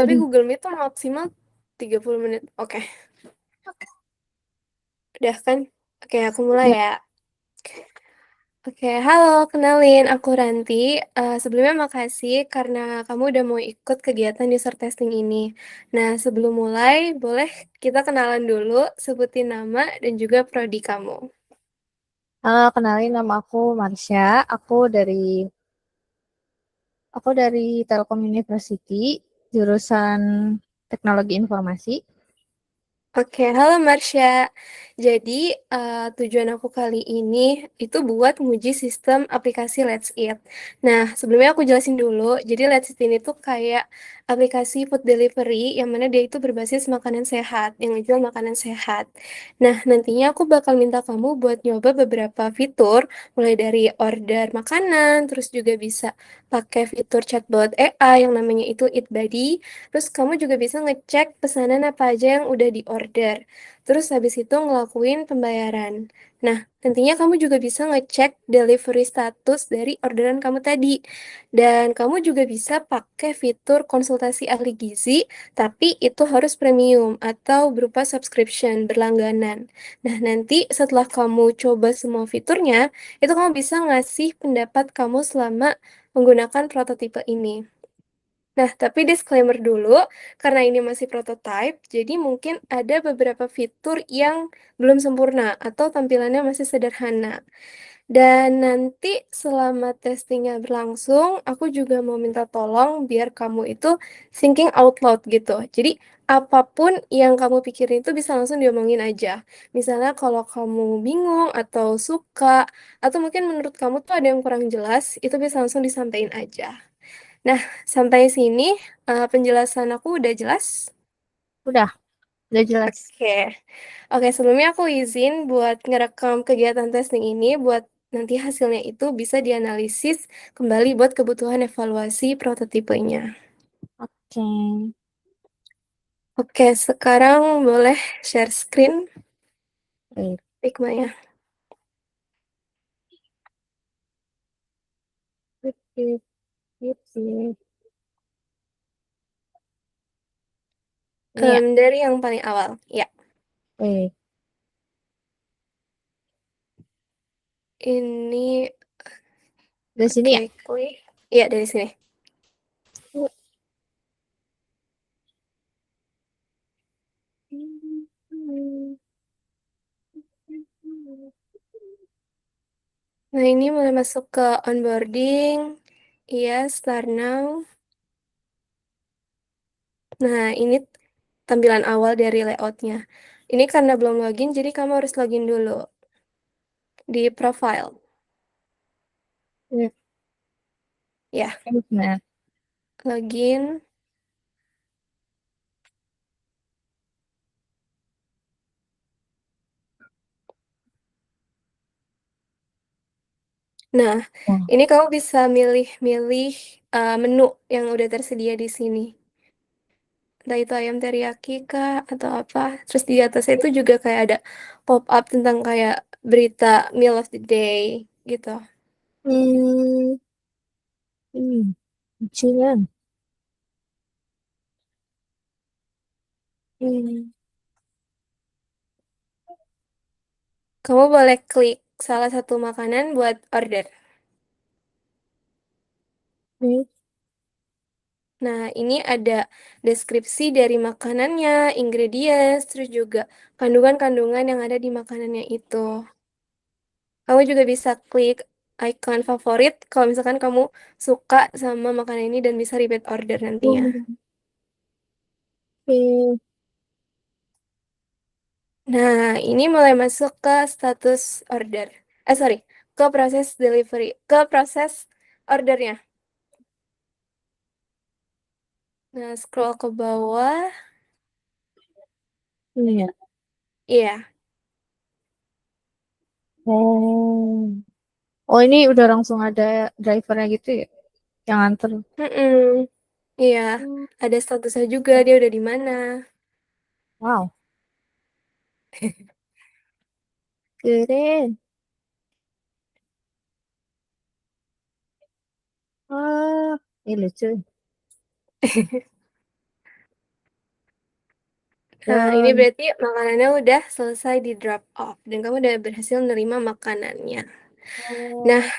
Tapi Aduh. Google Meet tuh maksimal 30 menit. Oke, udah kan? Oke, aku mulai Ya, ya. Oke, halo, kenalin aku Ranti. Sebelumnya makasih karena kamu udah mau ikut kegiatan user testing ini. Nah, sebelum mulai, boleh kita kenalan dulu, sebutin nama dan juga prodi kamu. halo, kenalin nama aku Marsha. Aku dari aku dari Telkom University, jurusan Teknologi Informasi. Oke, halo Marsha. Jadi, tujuan aku kali ini itu buat nguji sistem aplikasi Let's Eat. Nah, sebelumnya aku jelasin dulu. Jadi, Let's Eat ini tuh kayak aplikasi food delivery yang mana dia itu berbasis makanan sehat, yang ngejual makanan sehat. Nah, nantinya aku bakal minta kamu buat nyoba beberapa fitur, mulai dari order makanan, terus juga bisa pakai fitur chatbot AI yang namanya itu Eat Buddy. Terus kamu juga bisa ngecek pesanan apa aja yang udah diorder. Terus habis itu ngelakuin pembayaran. Nah, nantinya kamu juga bisa ngecek delivery status dari orderan kamu tadi. Dan kamu juga bisa pakai fitur konsultasi ahli gizi, tapi itu harus premium atau berupa subscription berlangganan. Nah, nanti setelah kamu coba semua fiturnya, itu kamu bisa ngasih pendapat kamu selama menggunakan prototipe ini. Nah, tapi disclaimer dulu, karena ini masih prototype, jadi mungkin ada beberapa fitur yang belum sempurna atau tampilannya masih sederhana. Dan nanti selama testingnya berlangsung, aku juga mau minta tolong biar kamu itu thinking out loud gitu. Jadi, apapun yang kamu pikirin itu bisa langsung diomongin aja. Misalnya kalau kamu bingung atau suka, atau mungkin menurut kamu tuh ada yang kurang jelas, itu bisa langsung disampaikan aja. Nah, sampai sini penjelasan aku udah jelas. Udah, udah jelas. Oke, oke. Sebelumnya aku izin buat ngerekam kegiatan testing ini buat nanti hasilnya itu bisa dianalisis kembali buat kebutuhan evaluasi prototipenya. Oke. Oke, sekarang boleh share screen, Baik. Hikmahnya. Sip, sip, sip, sip. Ini ya. Dari yang paling awal, ya. Baik. Ini, Dari sini ya. oke, klik. Iya, dari sini. Nah, ini mulai masuk ke onboarding. Iya, start now. Nah, ini tampilan awal dari layoutnya. Ini karena belum login, jadi kamu harus login dulu di profile. Sip. Ya, Nah, login. Nah, oh. ini kamu bisa milih-milih menu yang udah tersedia di sini. Entah itu ayam teriyaki kah atau apa. Terus di atasnya itu juga kayak ada pop-up tentang kayak berita meal of the day gitu. Hmm, lucuan. Hmm, Kamu boleh klik salah satu makanan buat order. hmm, Nah, ini ada deskripsi dari makanannya, ingredients, terus juga kandungan-kandungan yang ada di makanannya itu. Kamu juga bisa klik icon favorit kalau misalkan kamu suka sama makanan ini dan bisa repeat order nantinya. hmm, oke. Nah, ini mulai masuk ke status order. Sorry, ke proses delivery, ke proses ordernya. Nah, scroll ke bawah. Ini ya. Iya. Oh. Oh, ini udah langsung ada drivernya gitu ya? Yang anter. Mm-mm. Iya. Hmm. Ada statusnya juga, dia udah di mana. Wow, keren. Ah, ini lucu. Nah, ini Betul. berarti makanannya udah selesai di drop off dan kamu udah berhasil menerima makanannya. Nah, Oh,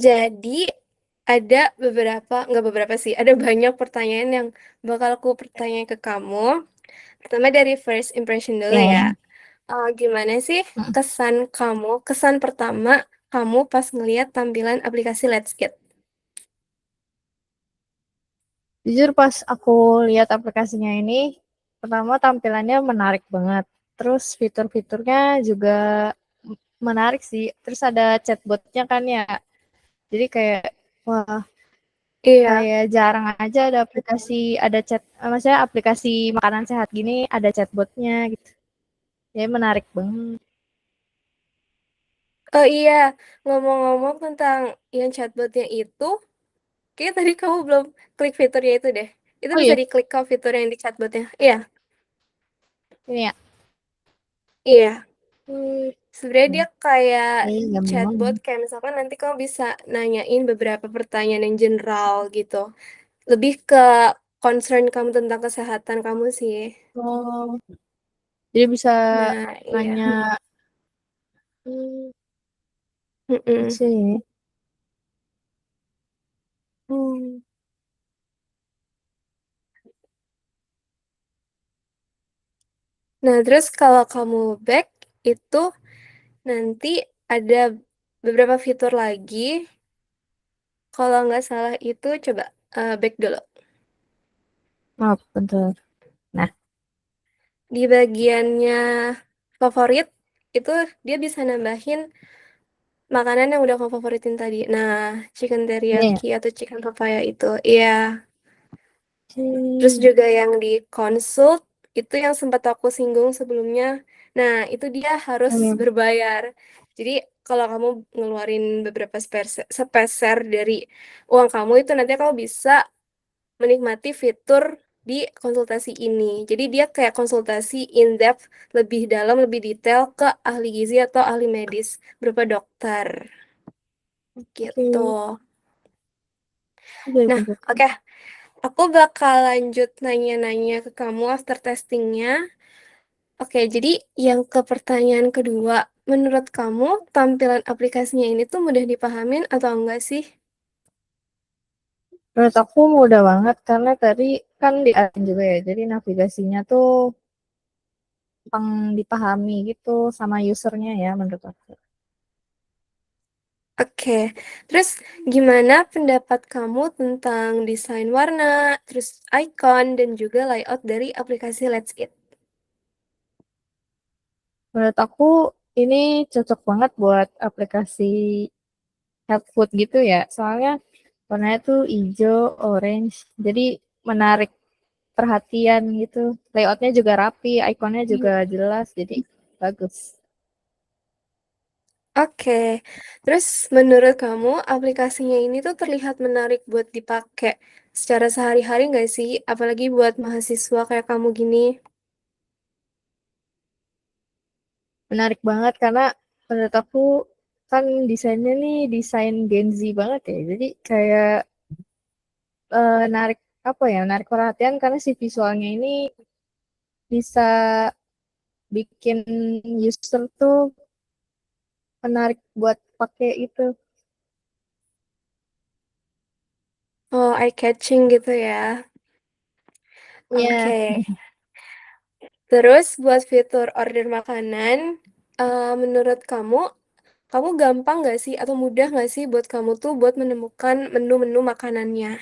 jadi ada nggak beberapa sih, ada banyak pertanyaan yang bakal aku pertanyaan ke kamu. Pertama dari first impression dulu ya, ya. ya. Gimana sih Mm. kesan pertama kamu pas ngelihat tampilan aplikasi Let's Eat? Jujur pas aku lihat aplikasinya ini, pertama tampilannya menarik banget. Terus fitur-fiturnya juga menarik sih. Terus ada chatbotnya kan ya. Jadi kayak wah, Iya, kayak jarang aja ada aplikasi ada chat, maksudnya aplikasi makanan sehat gini ada chatbotnya gitu. Jadi menarik banget. oh iya, ngomong-ngomong tentang yang chatbotnya itu, kayak tadi kamu belum klik fiturnya itu deh. Itu Oh bisa iya, diklik kok fitur yang di chatbotnya. Iya, ini ya. iya. Hmm, Sebenarnya dia kayak gampang chatbot, banget. kayak misalkan nanti kamu bisa nanyain beberapa pertanyaan yang general gitu. Lebih ke concern kamu tentang kesehatan kamu sih. Oh, jadi bisa Nah, iya. nanya. Hmm, Mm-mm. sih. Hmm. Nah, terus kalau kamu back itu nanti ada beberapa fitur lagi. Kalau nggak salah itu coba back dulu. Maaf, bentar. Nah, Di bagiannya favorit itu dia bisa nambahin makanan yang udah kamu favoritin tadi. Nah, chicken ini ya. teriyaki atau chicken papaya itu. Iya. Terus Hmm. juga yang di consult itu yang sempat aku singgung sebelumnya. Nah, itu dia harus Hmm. berbayar. Jadi kalau kamu ngeluarin beberapa sepeser dari uang kamu itu nanti kamu bisa menikmati fitur di konsultasi ini. Jadi dia kayak konsultasi in-depth, lebih dalam, lebih detail ke ahli gizi atau ahli medis, berupa dokter. Gitu. Oke. Jadi Nah, bentuk. oke. Aku bakal lanjut nanya-nanya ke kamu after testingnya. Oke, jadi yang ke pertanyaan kedua, menurut kamu tampilan aplikasinya ini tuh mudah dipahamin atau enggak sih? Menurut aku mudah banget karena tadi kan di add juga ya. Jadi navigasinya tuh gampang dipahami gitu sama usernya ya menurut aku. Oke, terus gimana pendapat kamu tentang desain warna, terus icon, dan juga layout dari aplikasi Let's Eat? Menurut aku ini cocok banget buat aplikasi health food gitu ya. Soalnya warnanya tuh hijau, orange. Jadi menarik perhatian gitu. Layoutnya juga rapi, ikonnya juga jelas. Jadi bagus. Oke, terus menurut kamu aplikasinya ini tuh terlihat menarik buat dipakai secara sehari-hari nggak sih? Apalagi buat mahasiswa kayak kamu gini. Menarik banget karena menurut aku kan desainnya nih desain Gen Z banget ya. Jadi kayak narik apa ya, narik perhatian karena si visualnya ini bisa bikin user tuh menarik buat pakai itu. Oh, eye-catching gitu ya. Iya, Oke, terus buat fitur order makanan, menurut kamu, kamu gampang nggak sih atau mudah nggak sih buat kamu tuh buat menemukan menu-menu makanannya?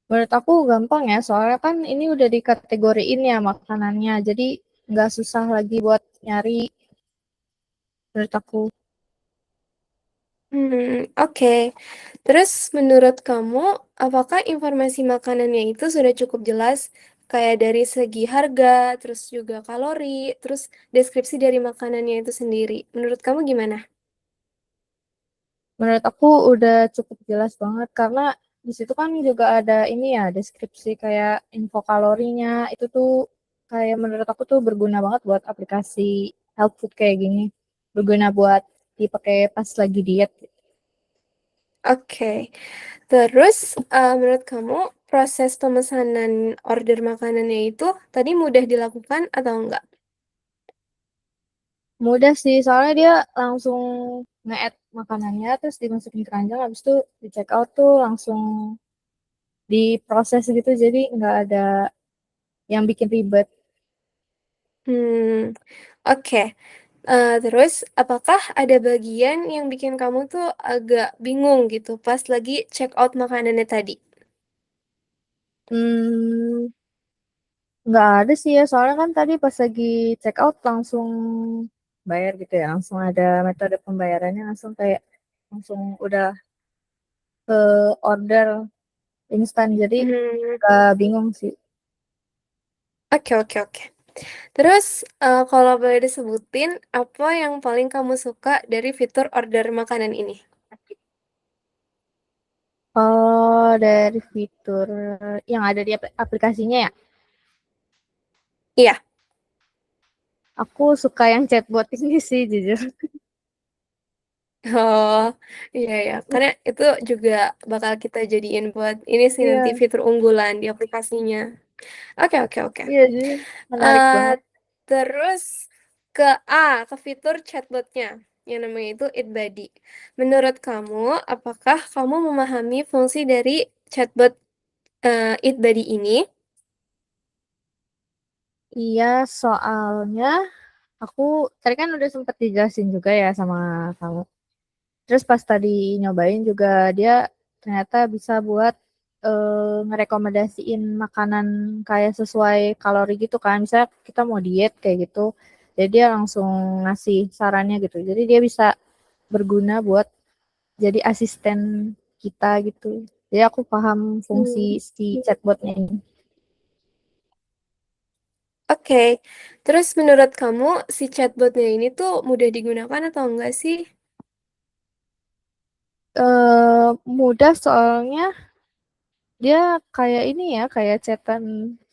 menurut aku gampang ya, soalnya kan ini udah dikategoriin ya makanannya, jadi nggak susah lagi buat nyari menurut aku. Oke. Terus menurut kamu, apakah informasi makanannya itu sudah cukup jelas, kayak dari segi harga, terus juga kalori, terus deskripsi dari makanannya itu sendiri? Menurut kamu gimana? Menurut aku udah cukup jelas banget karena di situ kan juga ada ini ya deskripsi kayak info kalorinya itu tuh kayak menurut aku tuh berguna banget buat aplikasi health food kayak gini. Berguna buat dipakai pas lagi diet. Oke. Terus menurut kamu proses pemesanan order makanannya itu tadi mudah dilakukan atau enggak? Mudah sih, soalnya dia langsung nge-add makanannya, terus dimasukin keranjang, habis itu di check out tuh langsung diproses gitu, jadi nggak ada yang bikin ribet. Hmm, oke. Terus, apakah ada bagian yang bikin kamu tuh agak bingung gitu pas lagi check out makanannya tadi? Hmm, nggak ada sih ya, soalnya kan tadi pas lagi check out langsung bayar gitu ya, langsung ada metode pembayarannya, langsung kayak langsung udah ke order instan, jadi Hmm, nggak bingung sih. oke, oke, oke. Terus, kalau boleh disebutin, apa yang paling kamu suka dari fitur order makanan ini? Oh, dari fitur yang ada di aplikasinya ya, Iya. aku suka yang chatbot ini sih jujur. Oh, iya ya. Karena itu juga bakal kita jadiin buat ini sih nanti Iya, fitur unggulan di aplikasinya. Oke, oke, oke. iya jadi menarik Eh, banget. terus ke fitur chatbotnya yang namanya itu ItBuddy. Menurut kamu, apakah kamu memahami fungsi dari chatbot ItBuddy ini? Iya, soalnya aku tadi kan udah sempet dijelasin juga ya sama kamu. Terus pas tadi nyobain juga dia ternyata bisa buat ngerekomendasiin makanan kayak sesuai kalori gitu kan. Misalnya kita mau diet kayak gitu, jadi dia langsung ngasih sarannya gitu. Jadi dia bisa berguna buat jadi asisten kita gitu. Jadi aku paham fungsi Hmm, si chatbotnya ini. oke. Terus menurut kamu si chatbotnya ini tuh mudah digunakan atau enggak sih? Mudah soalnya dia kayak ini ya, kayak chatan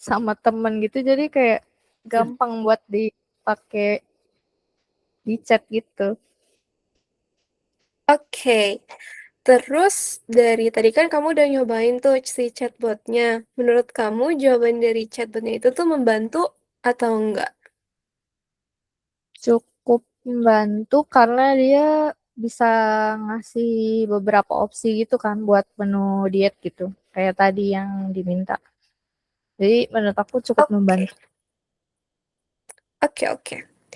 sama temen gitu, jadi kayak gampang buat dipakai di chat gitu. Oke. Terus dari tadi kan kamu udah nyobain tuh si chatbotnya. Menurut kamu jawaban dari chatbotnya itu tuh membantu atau enggak? Cukup membantu karena dia bisa ngasih beberapa opsi gitu kan buat menu diet gitu. Kayak tadi yang diminta. Jadi menurut aku cukup membantu. Oke, oke, oke.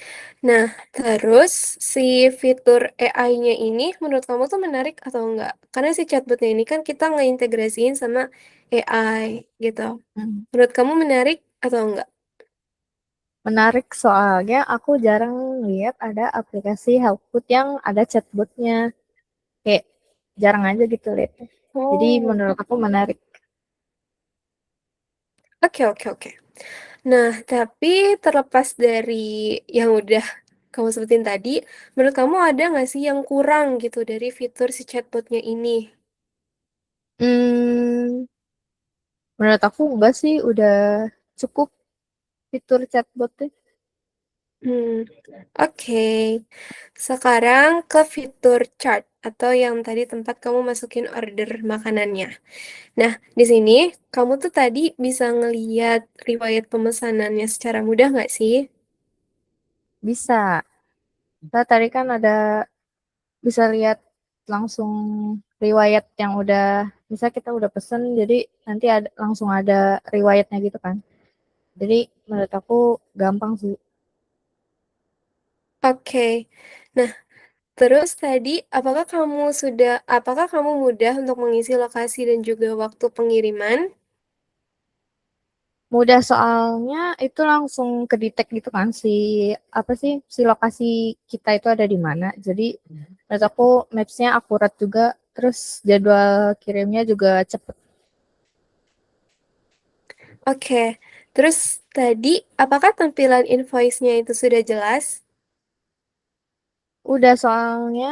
Nah, terus si fitur AI-nya ini menurut kamu tuh menarik atau enggak? Karena si chatbotnya ini kan kita ngeintegrasiin sama AI gitu. Hmm. Menurut kamu menarik atau enggak? Menarik soalnya aku jarang lihat ada aplikasi health food yang ada chatbotnya. Kayak jarang aja gitu lihat. Jadi Oh, menurut aku menarik. oke, oke, oke. Nah, tapi terlepas dari yang udah kamu sebutin tadi, menurut kamu ada nggak sih yang kurang gitu dari fitur si chatbotnya ini? Hmm, menurut aku enggak sih, udah cukup fitur chatbotnya. Hmm, oke. Sekarang ke fitur chart atau yang tadi tempat kamu masukin order makanannya. Nah, di sini kamu tuh tadi bisa ngeliat riwayat pemesanannya secara mudah nggak sih? Bisa. Nah, tadi kan ada bisa lihat langsung riwayat yang udah, misal kita udah pesen, jadi nanti ada langsung ada riwayatnya gitu kan. Jadi menurut aku gampang sih. Oke. Nah, terus tadi, apakah kamu mudah untuk mengisi lokasi dan juga waktu pengiriman? Mudah soalnya itu langsung kedetek gitu kan si apa sih si lokasi kita itu ada di mana. Jadi menurut aku maps-nya akurat juga, terus jadwal kirimnya juga cepet. Oke, terus tadi, apakah tampilan invoice-nya itu sudah jelas? Udah soalnya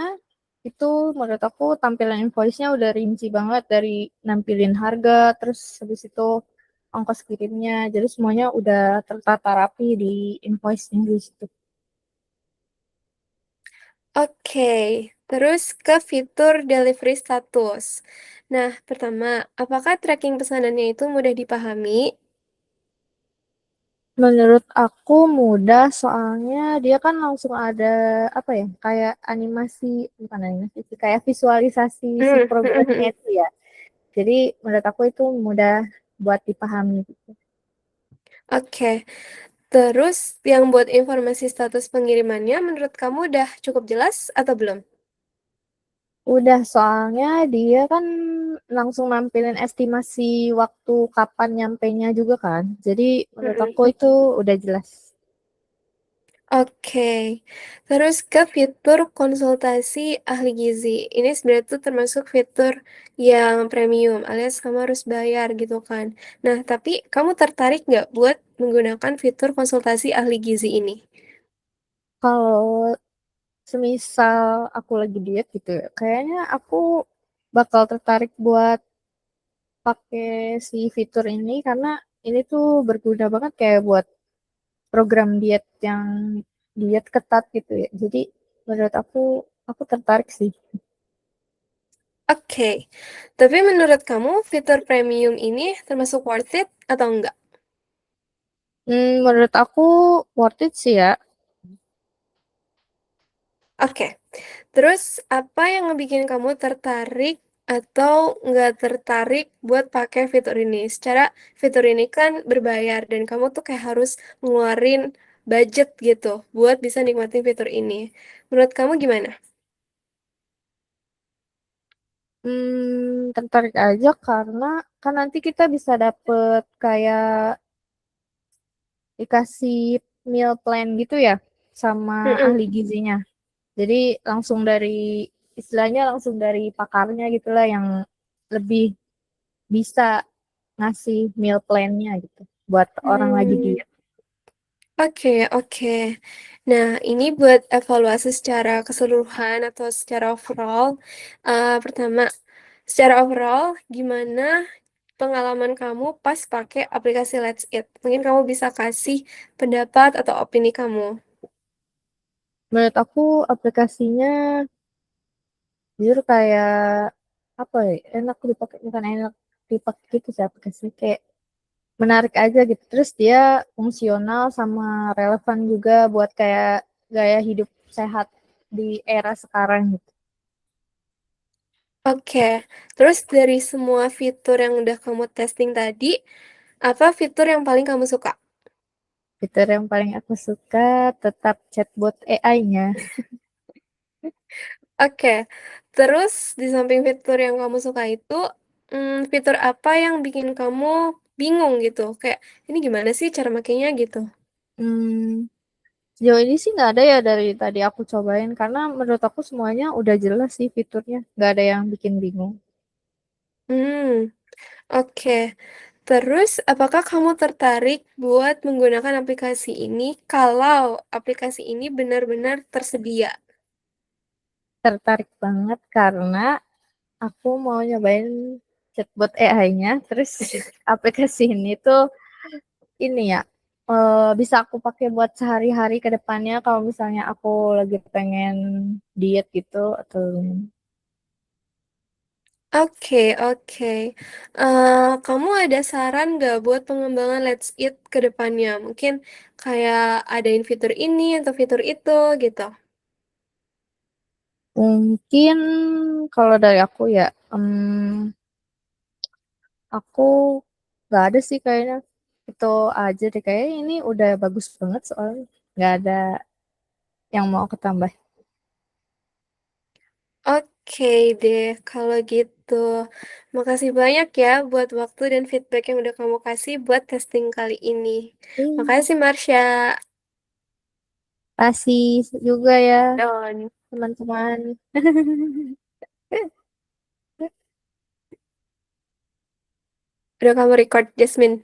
itu menurut aku tampilan invoice-nya udah rinci banget dari nampilin harga, terus habis itu ongkos kirimnya. Jadi semuanya udah tertata rapi di invoice-nya di situ. Oke, Terus ke fitur delivery status. Nah, pertama, apakah tracking pesanannya itu mudah dipahami? Menurut aku mudah soalnya dia kan langsung ada apa ya kayak animasi bukan animasi sih kayak visualisasi si Hmm, progresnya itu ya. Jadi menurut aku itu mudah buat dipahami gitu. Oke, terus yang buat informasi status pengirimannya menurut kamu udah cukup jelas atau belum? Udah soalnya dia kan langsung nampilin estimasi waktu kapan nyampenya juga kan. Jadi menurut aku Mm-mm. itu udah jelas. Oke, terus ke fitur konsultasi ahli gizi. Ini sebenarnya tuh termasuk fitur yang premium, alias kamu harus bayar gitu kan. Nah, tapi kamu tertarik nggak buat menggunakan fitur konsultasi ahli gizi ini? Kalau semisal aku lagi diet gitu ya, kayaknya aku bakal tertarik buat pakai si fitur ini karena ini tuh berguna banget kayak buat program diet yang diet ketat gitu ya. Jadi menurut aku tertarik sih. Oke, tapi menurut kamu fitur premium ini termasuk worth it atau enggak? Menurut aku worth it sih ya. Oke, terus apa yang ngebikin kamu tertarik atau nggak tertarik buat pakai fitur ini? Secara fitur ini kan berbayar dan kamu tuh kayak harus ngeluarin budget gitu buat bisa nikmatin fitur ini. Menurut kamu gimana? Tertarik aja karena kan nanti kita bisa dapet kayak dikasih meal plan gitu ya sama Mm-mm. ahli gizinya. Jadi langsung dari istilahnya langsung dari pakarnya gitulah yang lebih bisa ngasih meal plan-nya gitu buat orang lagi Hmm, diet. oke, oke. Nah, ini buat evaluasi secara keseluruhan atau secara overall. Pertama, secara overall, gimana pengalaman kamu pas pakai aplikasi Let's Eat? Mungkin kamu bisa kasih pendapat atau opini kamu. Menurut aku aplikasinya jujur kayak apa ya enak dipakai bukan enak dipakai gitu sih aplikasi kayak menarik aja gitu. Terus dia fungsional sama relevan juga buat kayak gaya hidup sehat di era sekarang gitu. Oke, terus dari semua fitur yang udah kamu testing tadi, apa fitur yang paling kamu suka? Fitur yang paling aku suka tetap chatbot AI-nya. Oke, terus di samping fitur yang kamu suka itu, fitur apa yang bikin kamu bingung gitu? Kayak, ini gimana sih cara makainya gitu? Hmm, Sejauh ini sih nggak ada ya dari tadi aku cobain karena menurut aku semuanya udah jelas sih fiturnya, nggak ada yang bikin bingung. Hmm, oke. Terus, apakah kamu tertarik buat menggunakan aplikasi ini kalau aplikasi ini benar-benar tersedia? Tertarik banget karena aku mau nyobain chatbot AI-nya, terus aplikasi ini tuh ini ya bisa aku pakai buat sehari-hari ke depannya kalau misalnya aku lagi pengen diet gitu atau Oke, oke. Kamu ada saran nggak buat pengembangan Let's Eat ke depannya? Mungkin kayak adain fitur ini atau fitur itu gitu. mungkin kalau dari aku ya, aku nggak ada sih kayaknya itu aja deh kayaknya ini udah bagus banget soalnya nggak ada yang mau aku tambah. Oke deh, kalau gitu. Makasih banyak ya buat waktu dan feedback yang udah kamu kasih buat testing kali ini. Iya, Makasih, Marsha. kasih juga ya Don. teman-teman. Udah kamu record, Jasmine.